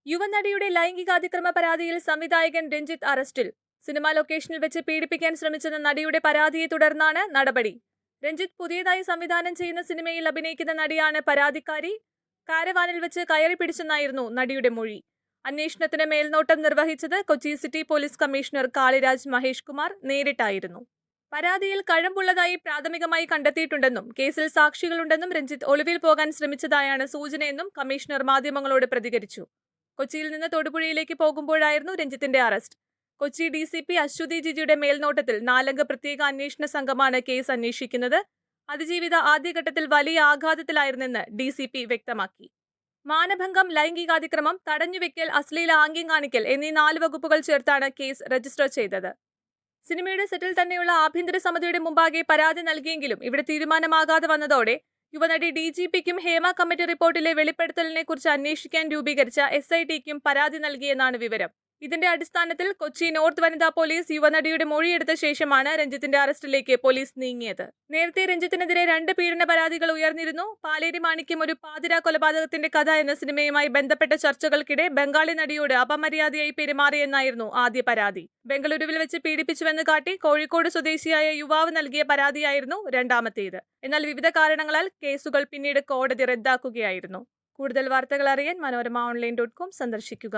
യുവനടിയുടെ ലൈംഗികാതിക്രമ പരാതിയിൽ സംവിധായകൻ രഞ്ജിത്ത് അറസ്റ്റിൽ. സിനിമാ ലൊക്കേഷനിൽ വെച്ച് പീഡിപ്പിക്കാൻ ശ്രമിച്ചെന്ന നടിയുടെ പരാതിയെ തുടർന്നാണ് നടപടി. രഞ്ജിത്ത് പുതിയതായി സംവിധാനം ചെയ്യുന്ന സിനിമയിൽ അഭിനയിക്കുന്ന നടിയാണ് പരാതിക്കാരി. കാരവാനിൽ വെച്ച് കയറി പിടിച്ചെന്നായിരുന്നു നടിയുടെ മൊഴി. അന്വേഷണത്തിന് മേൽനോട്ടം നിർവഹിച്ചത് Kochi city police commissioner Kaliraj Mahesh Kumar നേരിട്ടായിരുന്നു. പരാതിയിൽ കഴമ്പുള്ളതായി പ്രാഥമികമായി കണ്ടെത്തിയിട്ടുണ്ടെന്നും കേസിൽ സാക്ഷികളുണ്ടെന്നും രഞ്ജിത്ത് ഒളിവിൽ പോകാൻ ശ്രമിച്ചതായാണ് സൂചനയെന്നും കമ്മീഷണർ മാധ്യമങ്ങളോട് പ്രതികരിച്ചു. കൊച്ചിയിൽ നിന്ന് തൊടുപുഴയിലേക്ക് പോകുമ്പോഴായിരുന്നു രഞ്ജിത്തിന്റെ അറസ്റ്റ്. കൊച്ചി DCP അശ്വതി ജിജിയുടെ മേൽനോട്ടത്തിൽ 4 അംഗ പ്രത്യേക അന്വേഷണ സംഘമാണ് കേസ് അന്വേഷിക്കുന്നത്. അതിജീവിത ആദ്യഘട്ടത്തിൽ വലിയ ആഘാതത്തിലായിരുന്നെന്ന് DCP വ്യക്തമാക്കി. മാനഭംഗം, ലൈംഗികാതിക്രമം, തടഞ്ഞുവെക്കൽ, അശ്ലീല ആംഗ്യം കാണിക്കൽ എന്നീ 4 വകുപ്പുകൾ ചേർത്താണ് കേസ് രജിസ്റ്റർ ചെയ്തത്. സിനിമയുടെ സെറ്റിൽ തന്നെയുള്ള ആഭ്യന്തര സമിതിയുടെ മുമ്പാകെ പരാതി നൽകിയെങ്കിലും ഇവിടെ തീരുമാനമാകാതെ വന്നതോടെ യുവനടി DGPക്കും ഹേമ കമ്മിറ്റി റിപ്പോർട്ടിലെ വെളിപ്പെടുത്തലിനെക്കുറിച്ച് അന്വേഷിക്കാൻ രൂപീകരിച്ച SITക്കും പരാതി നൽകിയെന്നാണ് വിവരം. ഇതിന്റെ അടിസ്ഥാനത്തിൽ കൊച്ചി നോർത്ത് വനിതാ പോലീസ് യുവനടിയുടെ മൊഴിയെടുത്ത ശേഷമാണ് രഞ്ജിത്തിന്റെ അറസ്റ്റിലേക്ക് പോലീസ് നീങ്ങിയത്. നേരത്തെ രഞ്ജിത്തിനെതിരെ 2 പീഡന പരാതികൾ ഉയർന്നിരുന്നു. പാലേരി മാണിക്യം ഒരു പാതിരാ കൊലപാതകത്തിന്റെ കഥ എന്ന സിനിമയുമായി ബന്ധപ്പെട്ട ചർച്ചകൾക്കിടെ ബംഗാളി നടിയോട് അപമര്യാദയായി പെരുമാറിയെന്നായിരുന്നു ആദ്യ പരാതി. ബംഗളൂരുവിൽ വെച്ച് പീഡിപ്പിച്ചുവെന്ന് കാട്ടി കോഴിക്കോട് സ്വദേശിയായ യുവാവ് നൽകിയ പരാതിയായിരുന്നു രണ്ടാമത്തേത്. എന്നാൽ വിവിധ കാരണങ്ങളാൽ കേസുകൾ പിന്നീട് കോടതി റദ്ദാക്കുകയായിരുന്നു. കൂടുതൽ വാർത്തകൾ അറിയാൻ മനോരമ online.com സന്ദർശിക്കുക.